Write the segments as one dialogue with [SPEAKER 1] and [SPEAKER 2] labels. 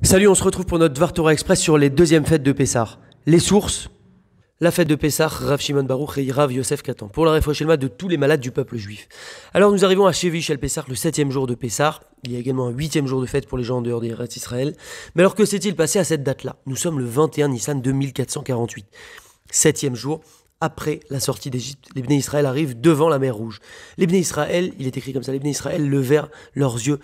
[SPEAKER 1] Salut, on se retrouve pour notre Dvar Torah Express sur les deuxièmes fêtes de Pessah. Les sources, la fête de Pessah, Rav Shimon Baruch et Rav Yosef Katan, pour la réfouach shelema de tous les malades du peuple juif. Alors nous arrivons à Shevi Shel Pessah, le 7e jour de Pessah. Il y a également un 8e jour de fête pour les gens en dehors d'Eretz Israël. Mais alors que s'est-il passé à cette date-là? Nous sommes le 21 Nissan 2448. 7e jour. Après la sortie d'Égypte, les Bnei Israël arrivent devant la mer Rouge. Les Bnei Israël, il est écrit comme ça, les Bnei Israël levèrent leurs yeux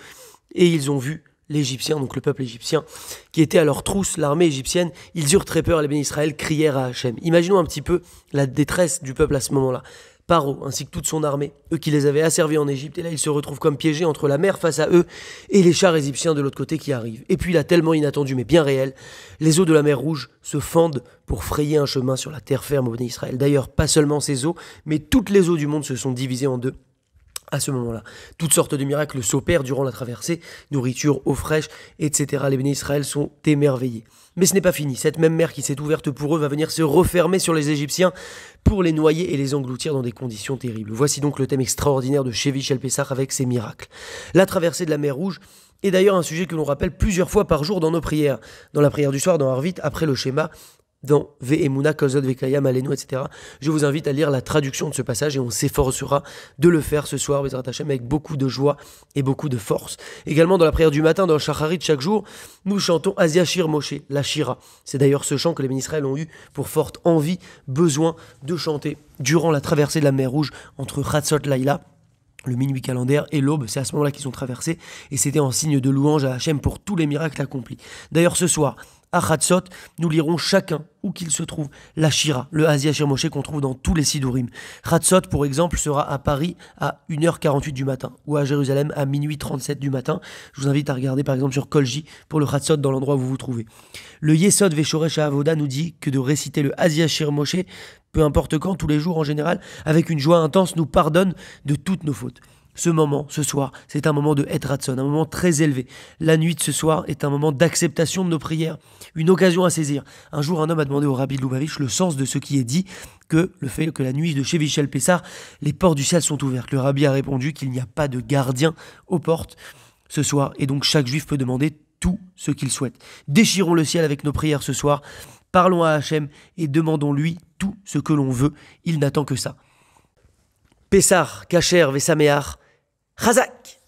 [SPEAKER 1] et ils ont vu l'Égyptien, donc le peuple égyptien, qui était à leur trousse, l'armée égyptienne. Ils eurent très peur, les Bnei Israël crièrent à Hachem. Imaginons un petit peu la détresse du peuple à ce moment-là. Paro, ainsi que toute son armée, eux qui les avaient asservis en Égypte, et là ils se retrouvent comme piégés entre la mer face à eux et les chars égyptiens de l'autre côté qui arrivent. Et puis là, tellement inattendu mais bien réel, les eaux de la mer Rouge se fendent pour frayer un chemin sur la terre ferme au Bnei Israël. D'ailleurs, pas seulement ces eaux, mais toutes les eaux du monde se sont divisées en deux. À ce moment-là, toutes sortes de miracles s'opèrent durant la traversée, nourriture, eau fraîche, etc. Les Béné Israël sont émerveillés. Mais ce n'est pas fini. Cette même mer qui s'est ouverte pour eux va venir se refermer sur les Égyptiens pour les noyer et les engloutir dans des conditions terribles. Voici donc le thème extraordinaire de Shevi Shel Pessah avec ses miracles. La traversée de la mer Rouge est d'ailleurs un sujet que l'on rappelle plusieurs fois par jour dans nos prières. Dans la prière du soir, dans Harvit, après le schéma, dans Ve'emuna, Kozot, Vekayam, Alenu, etc. Je vous invite à lire la traduction de ce passage et on s'efforcera de le faire ce soir, Bezrat Hashem, avec beaucoup de joie et beaucoup de force. Également dans la prière du matin, dans le Shacharit, chaque jour, nous chantons Asia Shir Moshe, la Shira. C'est d'ailleurs ce chant que les Béné Israël ont eu pour forte envie, besoin de chanter durant la traversée de la mer Rouge entre Chatzot Laïla, le minuit calendaire, et l'aube. C'est à ce moment-là qu'ils ont traversé et c'était en signe de louange à Hachem pour tous les miracles accomplis. D'ailleurs ce soir, à Chatzot, nous lirons chacun, où qu'il se trouve, la Shira, le Asia Shir Moshe qu'on trouve dans tous les Sidurim. Chatzot, pour exemple, sera à Paris à 1h48 du matin, ou à Jérusalem à minuit 37 du matin. Je vous invite à regarder par exemple sur Kolji pour le Chatzot dans l'endroit où vous vous trouvez. Le Yesod Veshoresh Avoda nous dit que de réciter le Asia Shir Moshe, peu importe quand, tous les jours en général, avec une joie intense, nous pardonne de toutes nos fautes. Ce moment, ce soir, c'est un moment de Het Ratzon, un moment très élevé. La nuit de ce soir est un moment d'acceptation de nos prières, une occasion à saisir. Un jour, un homme a demandé au Rabbi de Lubavitch le sens de ce qui est dit, que le fait que la nuit de Shevi Shel Pessah, les portes du ciel sont ouvertes. Le Rabbi a répondu qu'il n'y a pas de gardien aux portes ce soir, et donc chaque juif peut demander tout ce qu'il souhaite. Déchirons le ciel avec nos prières ce soir, parlons à Hachem et demandons-lui tout ce que l'on veut. Il n'attend que ça. Pessah, Kacher, Vesameach, Chazak.